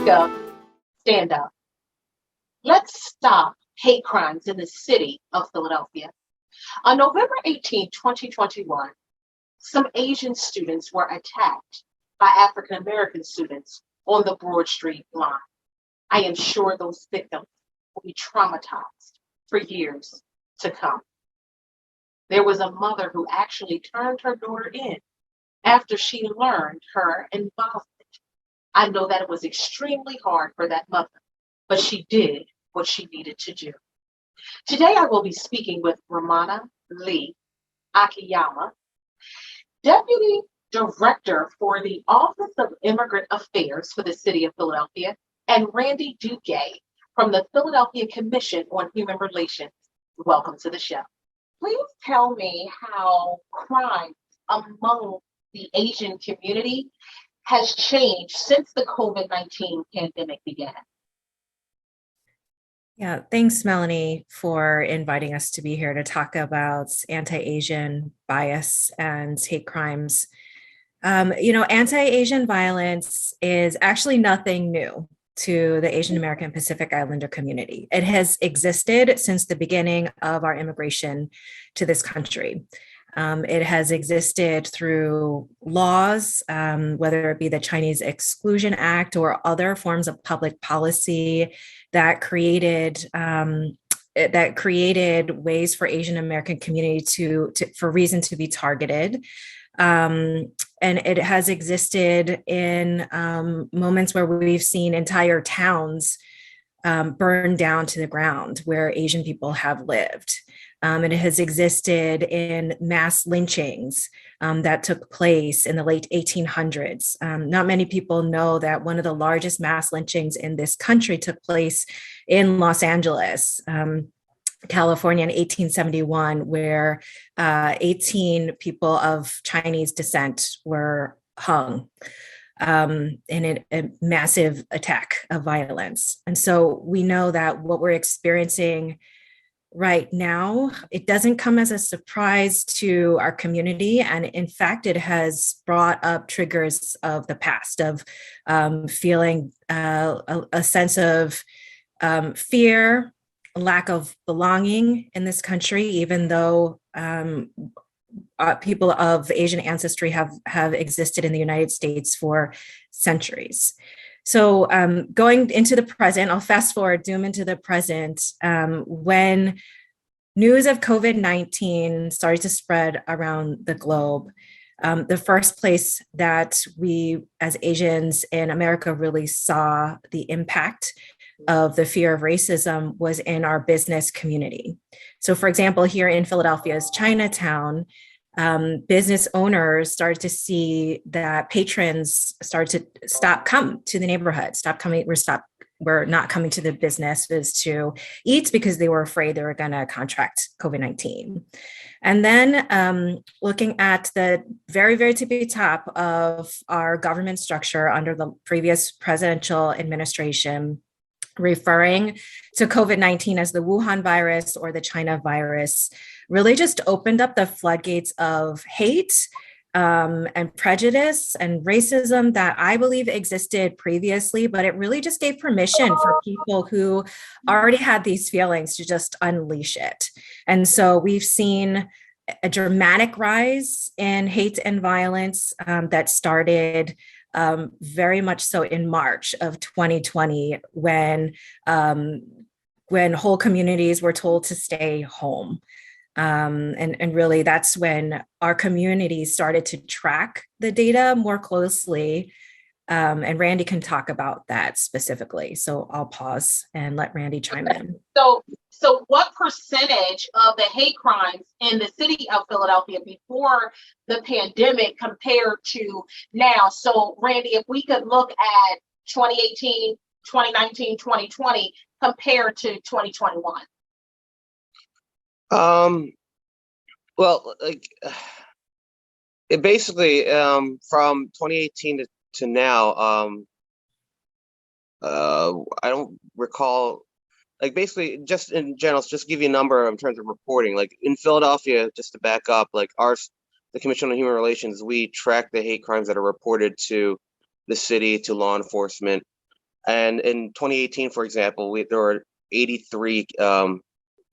up, stand up. Let's stop hate crimes in the city of Philadelphia. On November 18, 2021, some Asian students were attacked by African American students on the Broad Street line. I am sure those victims will be traumatized for years to come. There was a mother who actually turned her daughter in after she learned her involvement. I know that it was extremely hard for that mother, but she did what she needed to do. Today, I will be speaking with Romana Lee-Akiyama, Deputy Director for the Office of Immigrant Affairs for the City of Philadelphia, and Randy Duque from the Philadelphia Commission on Human Relations. Welcome to the show. Please tell me how crime among the Asian community has changed since the COVID-19 pandemic began. Yeah, thanks, Melany, for inviting us to be here to talk about anti-Asian bias and hate crimes. Anti-Asian violence is actually nothing new to the Asian American Pacific Islander community. It has existed since the beginning of our immigration to this country. It has existed through laws, whether it be the Chinese Exclusion Act or other forms of public policy that created ways for Asian American community for reason to be targeted. And it has existed in moments where we've seen entire towns burned down to the ground where Asian people have lived. And it has existed in mass lynchings that took place in the late 1800s. Not many people know that one of the largest mass lynchings in this country took place in Los Angeles, California in 1871, where 18 people of Chinese descent were hung in a massive attack of violence. And so we know that what we're experiencing right now, it doesn't come as a surprise to our community. And in fact, it has brought up triggers of the past of feeling a sense of fear, lack of belonging in this country, even though people of Asian ancestry have existed in the United States for centuries. So going into the present, I'll fast forward, zoom into the present. When news of COVID-19 started to spread around the globe, the first place that we as Asians in America really saw the impact of the fear of racism was in our business community. So for example, here in Philadelphia's Chinatown, business owners started to see that patrons started to come to the neighborhood, we're not coming to the businesses to eat because they were afraid they were going to contract COVID-19. And then looking at the very, very tippy top of our government structure under the previous presidential administration, referring to COVID-19 as the Wuhan virus or the China virus, really just opened up the floodgates of hate and prejudice and racism that I believe existed previously, but it really just gave permission for people who already had these feelings to just unleash it. And so we've seen a dramatic rise in hate and violence that started very much so in March of 2020, when whole communities were told to stay home. And really that's when our community started to track the data more closely. And Randy can talk about that specifically. So I'll pause and let Randy chime in. So what percentage of the hate crimes in the city of Philadelphia before the pandemic compared to now? So Randy, if we could look at 2018, 2019, 2020 compared to 2021. Well, it basically from 2018 to now, I don't recall. Like basically, just in general, just give you a number in terms of reporting. Like in Philadelphia, just to back up, like the Commission on Human Relations, we track the hate crimes that are reported to the city, to law enforcement. And in 2018, for example, there were 83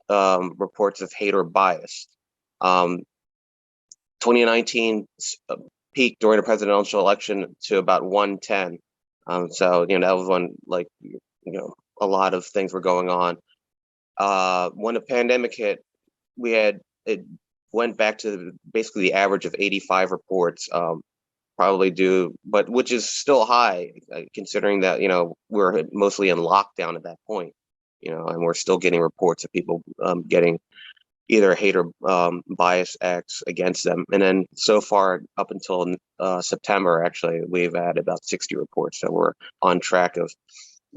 reports of hate or bias. 2019 peaked during the presidential election to about 110. So, that was when, like, a lot of things were going on. When the pandemic hit, it went back to basically the average of 85 reports, probably but which is still high, considering that, we're mostly in lockdown at that point, and we're still getting reports of people getting either hate or bias acts against them. And then so far, up until September, actually, we've had about 60 reports. So we're on track of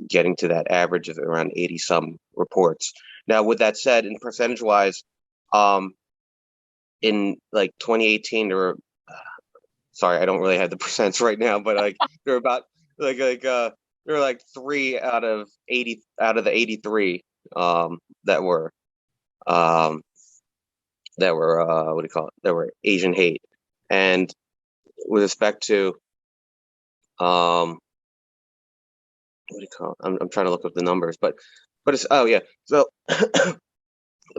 getting to that average of around 80 some reports. Now, with that said, in percentage wise, in like 2018, there were, sorry, I don't really have the percents right now, but like there were about there were like 3 out of the 83 that were what do you call it? That were Asian hate. And with respect to what do you call it? I'm trying to look up the numbers, but it's, oh yeah. So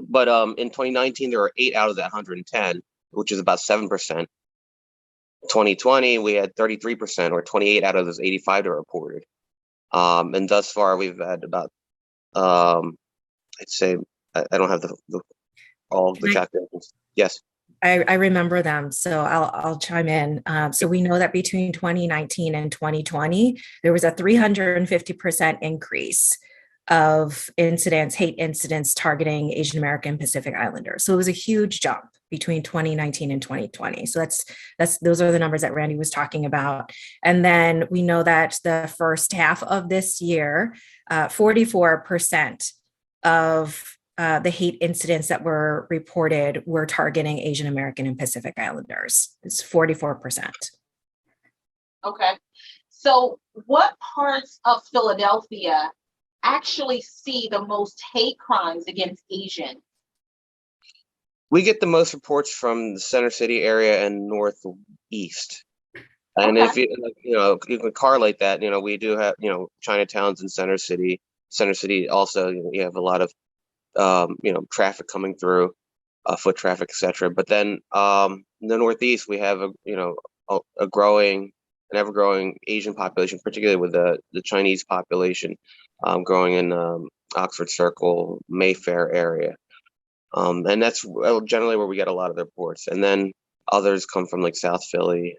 but in 2019 there were 8 out of that 110, which is about 7%. 2020 we had 33%, or 28 out of those 85 that were reported. And thus far we've had about I'd say I don't have all the calculations. Yes. I remember them, so I'll chime in. So we know that between 2019 and 2020, there was a 350% increase of hate incidents targeting Asian American Pacific Islanders. So it was a huge jump between 2019 and 2020. So those are the numbers that Randy was talking about. And then we know that the first half of this year, 44% of the hate incidents that were reported were targeting Asian American and Pacific Islanders. It's 44%. Okay. So what parts of Philadelphia actually see the most hate crimes against Asians? We get the most reports from the Center City area and Northeast. And Okay. if you can correlate that, we do have, Chinatowns in Center City. Center City also, you have a lot of traffic coming through, foot traffic, etc. But then in the Northeast, we have an ever-growing Asian population, particularly with the Chinese population growing in Oxford Circle, Mayfair area, and that's generally where we get a lot of the reports. And then others come from like South Philly,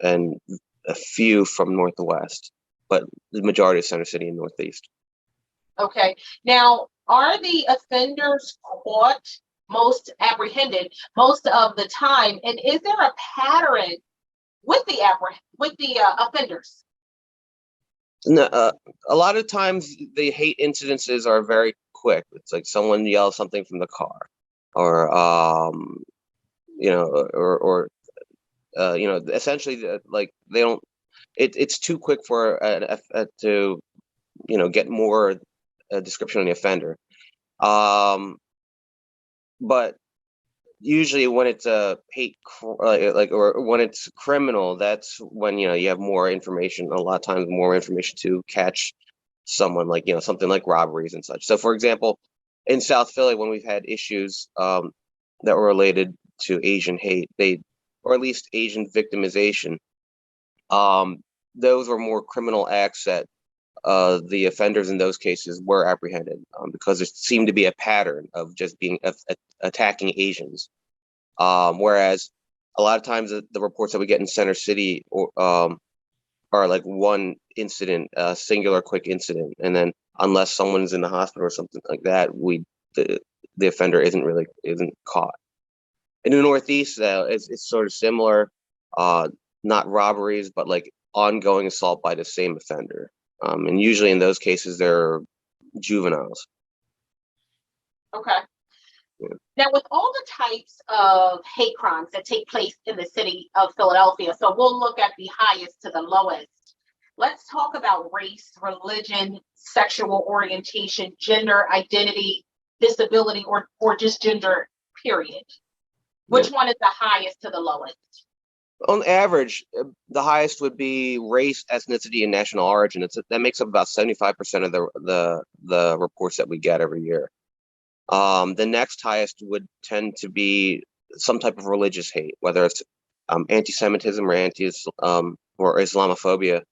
and a few from Northwest, but the majority is Center City and Northeast. Okay. Now, are the offenders caught, most apprehended most of the time? And is there a pattern with the offenders? No, a lot of times the hate incidences are very quick. It's like someone yells something from the car, or essentially like they don't. It's too quick for to get more description on the offender. But usually when it's a hate or when it's criminal, that's when you have more information, a lot of times more information to catch someone, like something like robberies and such. So for example, in South Philly, when we've had issues that were related to Asian hate, or at least Asian victimization, those were more criminal acts that the offenders in those cases were apprehended, because there seemed to be a pattern of just attacking Asians. Whereas a lot of times the reports that we get in Center City are like one incident, a singular quick incident, and then unless someone's in the hospital or something like that, the offender isn't caught. In the Northeast, it's sort of similar, not robberies, but like ongoing assault by the same offender. And usually in those cases, they're juveniles. Okay. Yeah. Now, with all the types of hate crimes that take place in the city of Philadelphia, so we'll look at the highest to the lowest. Let's talk about race, religion, sexual orientation, gender identity, disability, or just gender, period. Which one is the highest to the lowest? On average, the highest would be race, ethnicity, and national origin. That makes up about 75% of the reports that we get every year. The next highest would tend to be some type of religious hate, whether it's anti-Semitism or Islamophobia,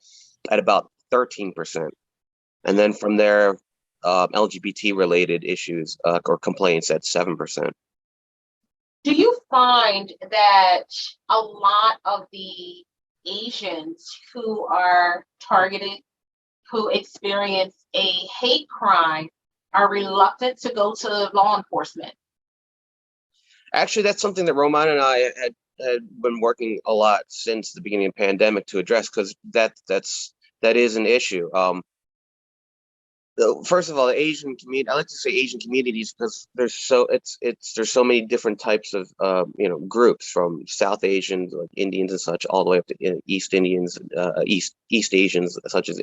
at about 13%. And then from there, LGBT-related issues or complaints at 7%. Do you find that a lot of the Asians who are targeted, who experience a hate crime, are reluctant to go to law enforcement? Actually, that's something that Romana and I had been working a lot since the beginning of the pandemic to address, because that is an issue. First of all, the Asian community. I like to say Asian communities because there's so many different types of groups, from South Asians like Indians and such, all the way up to East Indians, East Asians such as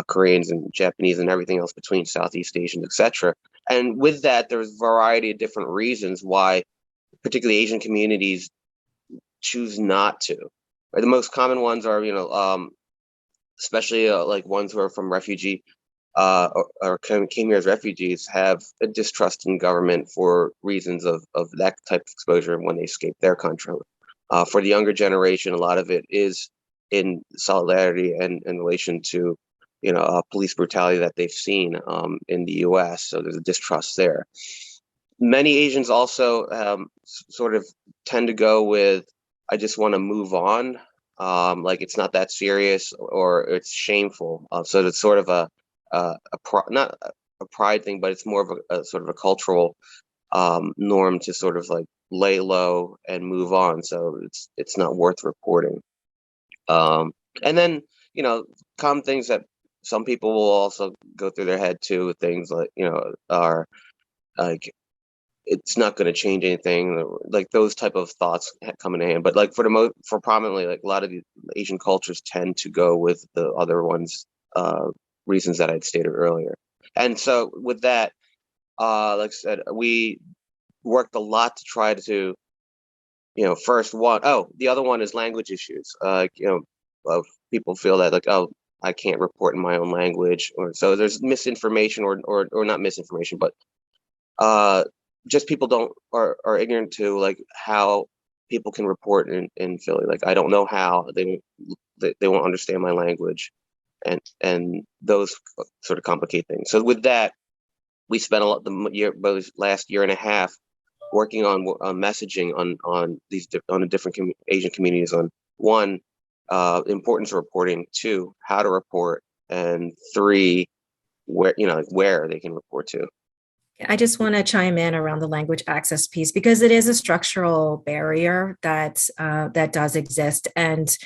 Koreans and Japanese and everything else between, Southeast Asians, etc. And with that, there's a variety of different reasons why particularly Asian communities choose not to. Or the most common ones are especially like ones who are from refugee. Or came here as refugees, have a distrust in government for reasons of that type of exposure when they escape their country. For the younger generation, a lot of it is in solidarity and in relation to, police brutality that they've seen in the U.S. So there's a distrust there. Many Asians also sort of tend to go with, I just want to move on. Like it's not that serious or it's shameful. So it's sort of not a pride thing, but it's more of a sort of a cultural norm to sort of like lay low and move on. So it's not worth reporting. And then common things that some people will also go through their head too. Things like are like, it's not going to change anything. Like those type of thoughts come in hand. But like for prominently, like a lot of the Asian cultures tend to go with the other ones. Reasons that I'd stated earlier. And so with that, like I said, we worked a lot to try to, the other one is language issues. People feel that like, oh, I can't report in my own language, or so there's misinformation or not misinformation, but just people are ignorant to like how people can report in Philly. Like I don't know how they won't understand my language. And those sort of complicate things. So with that, we spent both last year and a half working on messaging on the different Asian communities. On one, importance of reporting. Two, how to report, and three, where they can report to. I just want to chime in around the language access piece because it is a structural barrier that does exist. And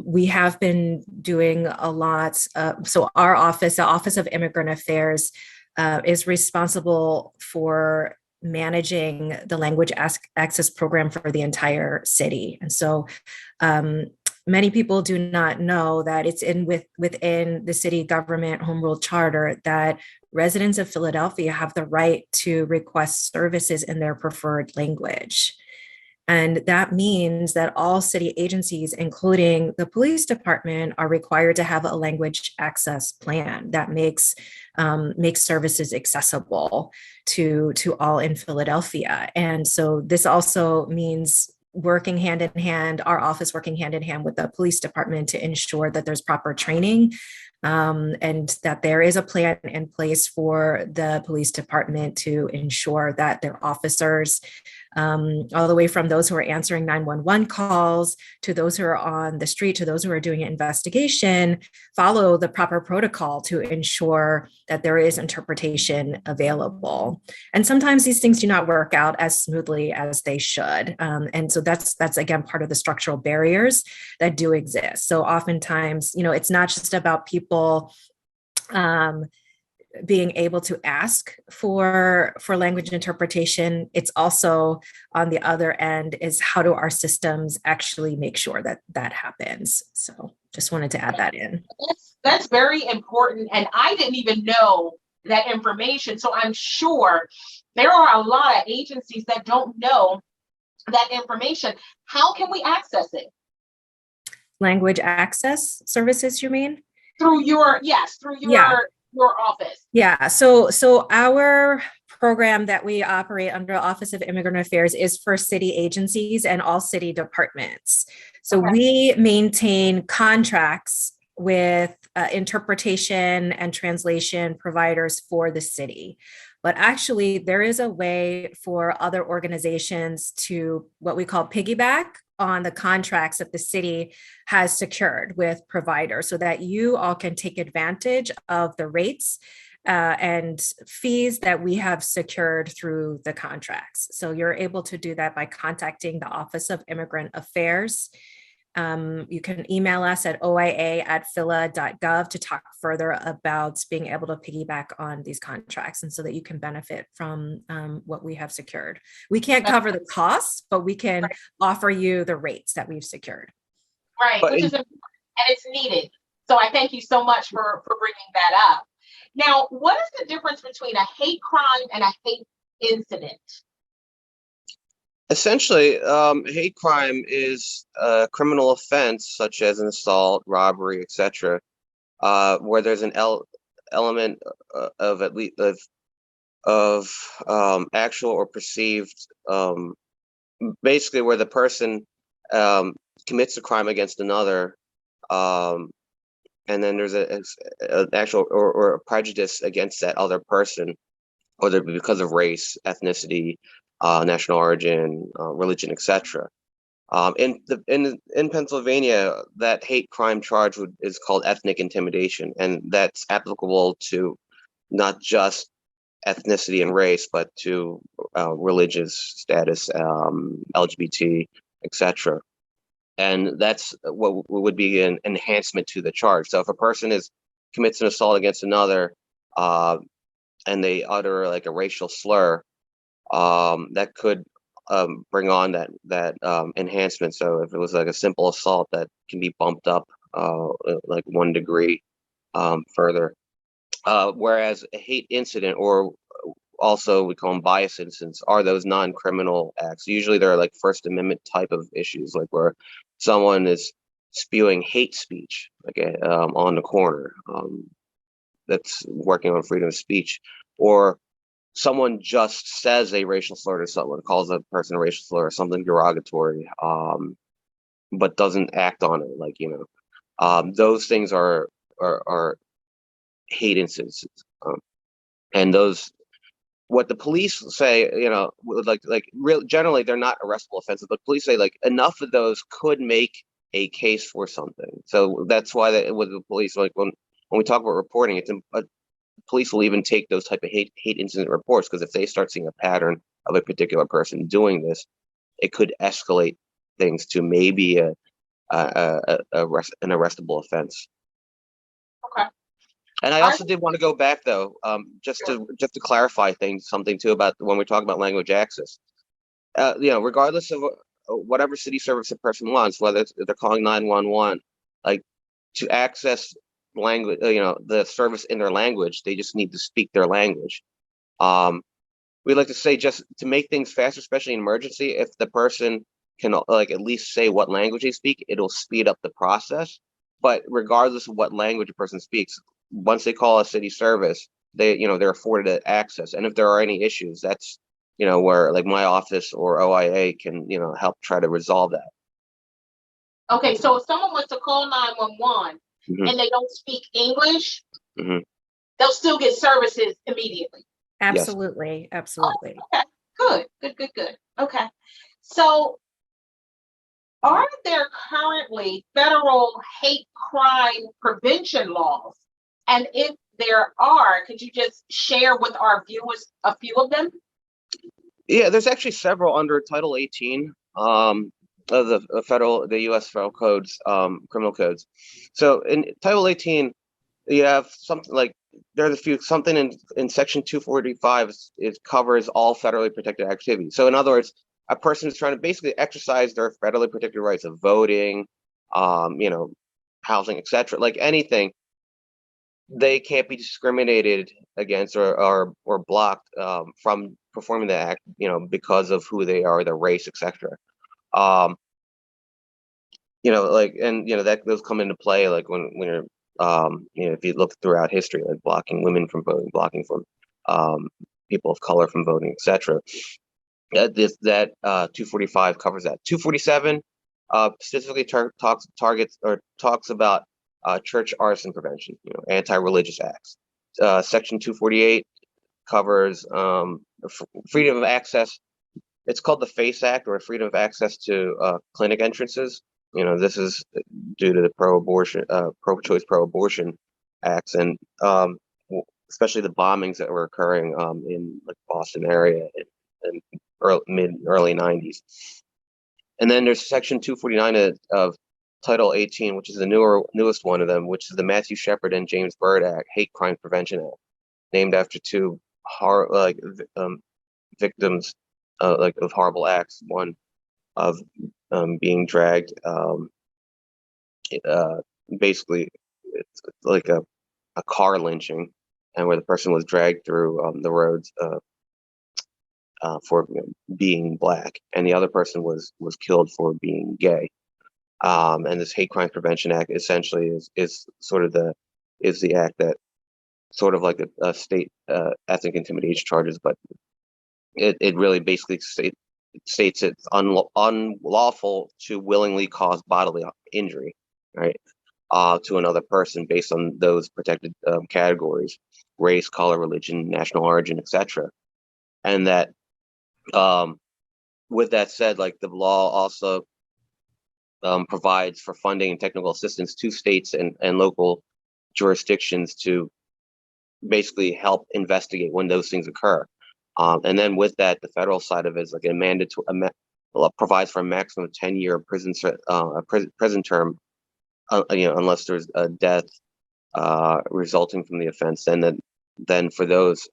we have been doing a lot. So our office, the Office of Immigrant Affairs, is responsible for managing the language access program for the entire city. And so many people do not know that it's within the city government home rule charter that residents of Philadelphia have the right to request services in their preferred language. And that means that all city agencies, including the police department, are required to have a language access plan that makes services accessible to all in Philadelphia. And so this also means working hand in hand, our office working hand in hand with the police department to ensure that there's proper training and that there is a plan in place for the police department to ensure that their officers, all the way from those who are answering 911 calls to those who are on the street to those who are doing an investigation, follow the proper protocol to ensure that there is interpretation available. And sometimes these things do not work out as smoothly as they should. And so that's again part of the structural barriers that do exist. So oftentimes, it's not just about people being able to ask for language interpretation. It's also on the other end is how do our systems actually make sure that happens. So just wanted to add that in. That's very important. And I didn't even know that information. So I'm sure there are a lot of agencies that don't know that information, how can we access it? Language access services, you mean? Through your, yes, through your office. Yeah. So our program that we operate under Office of Immigrant Affairs is for city agencies and all city departments. So we maintain contracts with interpretation and translation providers for the city. But actually, there is a way for other organizations to what we call piggyback on the contracts that the city has secured with providers so that you all can take advantage of the rates and fees that we have secured through the contracts. So you're able to do that by contacting the Office of Immigrant Affairs. You can email us at oia@phila.gov to talk further about being able to piggyback on these contracts and so that you can benefit from what we have secured. We can't cover the costs, but we can offer you the rates that we've secured. Right, which is important and it's needed. So I thank you so much for bringing that up. Now, what is the difference between a hate crime and a hate incident? Essentially, hate crime is a criminal offense such as an assault, robbery, etc., where there's an element of at least of actual or perceived, basically where the person commits a crime against another, and then there's an actual or a prejudice against that other person, whether because of race, ethnicity, national origin, religion, etc. In Pennsylvania, that hate crime charge is called ethnic intimidation, and that's applicable to not just ethnicity and race, but to religious status, LGBT, etc. And that's what would be an enhancement to the charge. So if a person commits an assault against another, and they utter like a racial slur, that could bring on that enhancement. So if it was like a simple assault, that can be bumped up like 1 degree further. Whereas a hate incident, or also we call them bias incidents, are those non-criminal acts. Usually they're like First Amendment type of issues, like where someone is spewing hate speech, like on the corner, that's working on freedom of speech, or someone just says a racial slur to someone, calls a person a racial slur or something derogatory, but doesn't act on it. Like, those things are hate incidents. And those, what the police say, generally they're not arrestable offenses, but police say like enough of those could make a case for something. So that's why with the police, like when we talk about reporting, police will even take those type of hate incident reports, because if they start seeing a pattern of a particular person doing this, it could escalate things to maybe an arrestable offense. Okay. And I also did want to go back though, just to clarify something too about when we talk about language access. Regardless of whatever city service a person wants, whether they're calling 911, like to access language, the service in their language, they just need to speak their language. We like to say, just to make things faster, especially in emergency, if the person can like at least say what language they speak, it'll speed up the process. But regardless of what language a person speaks, once they call a city service, they're afforded access. And if there are any issues, that's where like my office or OIA can help try to resolve that. Okay, so if someone wants to call 911 and they don't speak English, they'll still get services immediately. Absolutely. Yes. Absolutely. Oh, okay, good. Okay. So are there currently federal hate crime prevention laws? And if there are, could you just share with our viewers a few of them? Yeah, there's actually several under Title 18 of the U.S. federal codes, criminal codes. So in Title 18, you have something like, there's a few, something in Section 245 it covers all federally protected activities. So in other words, a person is trying to basically exercise their federally protected rights of voting, housing, etc. Like anything, they can't be discriminated against or blocked from performing the act, because of who they are, their race, etc. Um, like, and that those come into play, like when you're, if you look throughout history, like blocking women from voting, blocking from people of color from voting, etc. That 245 covers that. 247 specifically talks about church arson prevention, anti-religious acts. Section 248 covers freedom of access. It's called the FACE Act, or freedom of access to clinic entrances. This is due to the pro-choice, pro-abortion acts, and especially the bombings that were occurring in like Boston area in early 90s. And then there's Section 249 of Title 18, which is the newest one of them, which is the Matthew Shepard and James Byrd Act, Hate Crime Prevention Act, named after two victims of horrible acts. One of being dragged, basically it's like a car lynching, and where the person was dragged through the roads for being black, and the other person was killed for being gay. And this Hate Crime Prevention Act essentially is the act that sort of like a state ethnic intimidation charges, but it really basically states it's unlawful to willingly cause bodily injury, right, to another person based on those protected categories: race, color, religion, national origin, etc. And that, with that said, like, the law also provides for funding and technical assistance to states and local jurisdictions to basically help investigate when those things occur. And then with that, the federal side of it is like a mandatory, provides for a maximum of 10-year prison term, unless there's a death resulting from the offense. And then for those,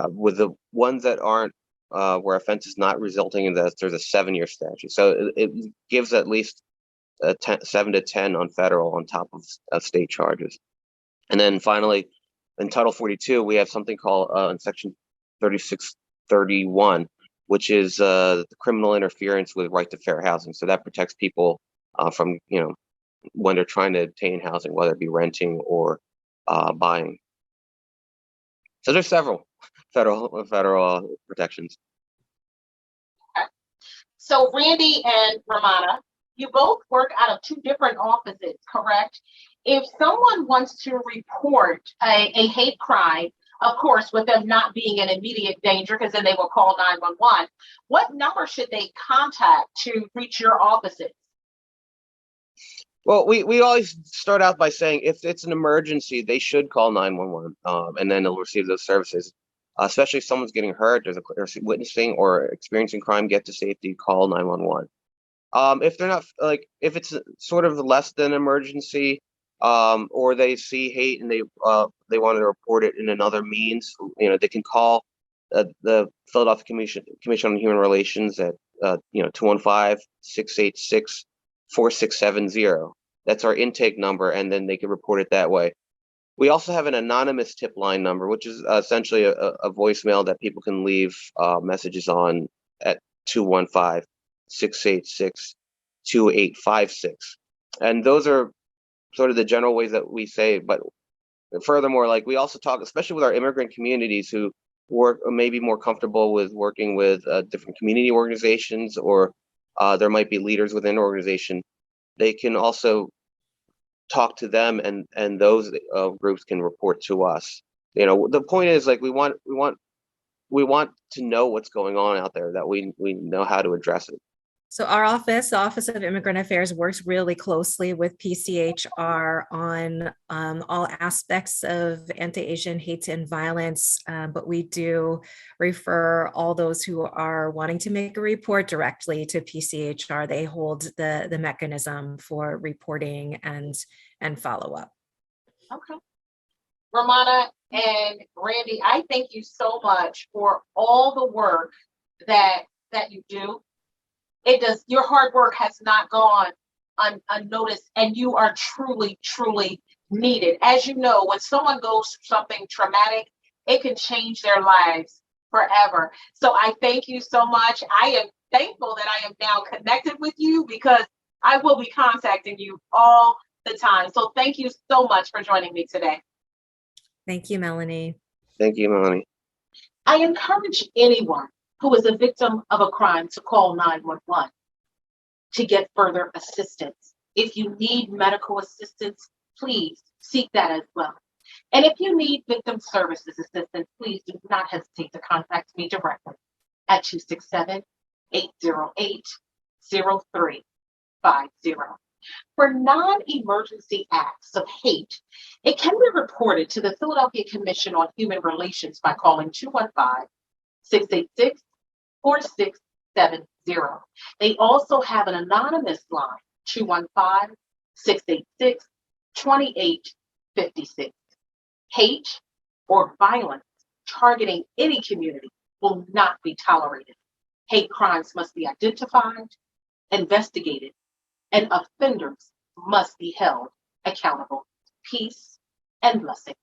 with the ones that aren't, where offense is not resulting in that, there's a 7-year statute. So it gives at least 7 to 10 on federal on top of state charges. And then finally, in Title 42, we have something called in Section 3631, which is the criminal interference with right to fair housing. So that protects people from, when they're trying to obtain housing, whether it be renting or buying. So there's several federal protections. Okay. So Randy and Romana, you both work out of two different offices, correct? If someone wants to report a hate crime, of course, with them not being in immediate danger, because then they will call 911, what number should they contact to reach your offices? Well, we always start out by saying if it's an emergency, they should call 911, and then they'll receive those services. Especially if someone's getting hurt, there's witnessing or experiencing crime, get to safety, call 911. If they're not, like, if it's sort of less than emergency, or they see hate and they want to report it in another means, they can call the Philadelphia Commission on Human Relations at 215-686-4670. That's our intake number, and then they can report it that way. We also have an anonymous tip line number, which is essentially a voicemail that people can leave messages on at 215-686-2856. And those are sort of the general ways that we say it. But furthermore, like, we also talk, especially with our immigrant communities who work maybe more comfortable with working with different community organizations, or there might be leaders within an organization. They can also talk to them, and those groups can report to us. The point is, like, we want to know what's going on out there, that we know how to address it. So our office, the Office of Immigrant Affairs, works really closely with PCHR on all aspects of anti-Asian hate and violence, but we do refer all those who are wanting to make a report directly to PCHR. They hold the mechanism for reporting and follow-up. Okay. Romana and Randy, I thank you so much for all the work that you do. Your hard work has not gone unnoticed, and you are truly, truly needed. As you know, when someone goes through something traumatic, it can change their lives forever. So I thank you so much. I am thankful that I am now connected with you because I will be contacting you all the time. So thank you so much for joining me today. Thank you, Melanie. Thank you, Melanie. I encourage anyone who is a victim of a crime to call 911 to get further assistance. If you need medical assistance, please seek that as well. And if you need victim services assistance, please do not hesitate to contact me directly at 267-808-0350. For non-emergency acts of hate, it can be reported to the Philadelphia Commission on Human Relations by calling 215-686-4670. They also have an anonymous line, 215-686-2856. Hate or violence targeting any community will not be tolerated. Hate crimes must be identified, investigated, and offenders must be held accountable. Peace and blessings.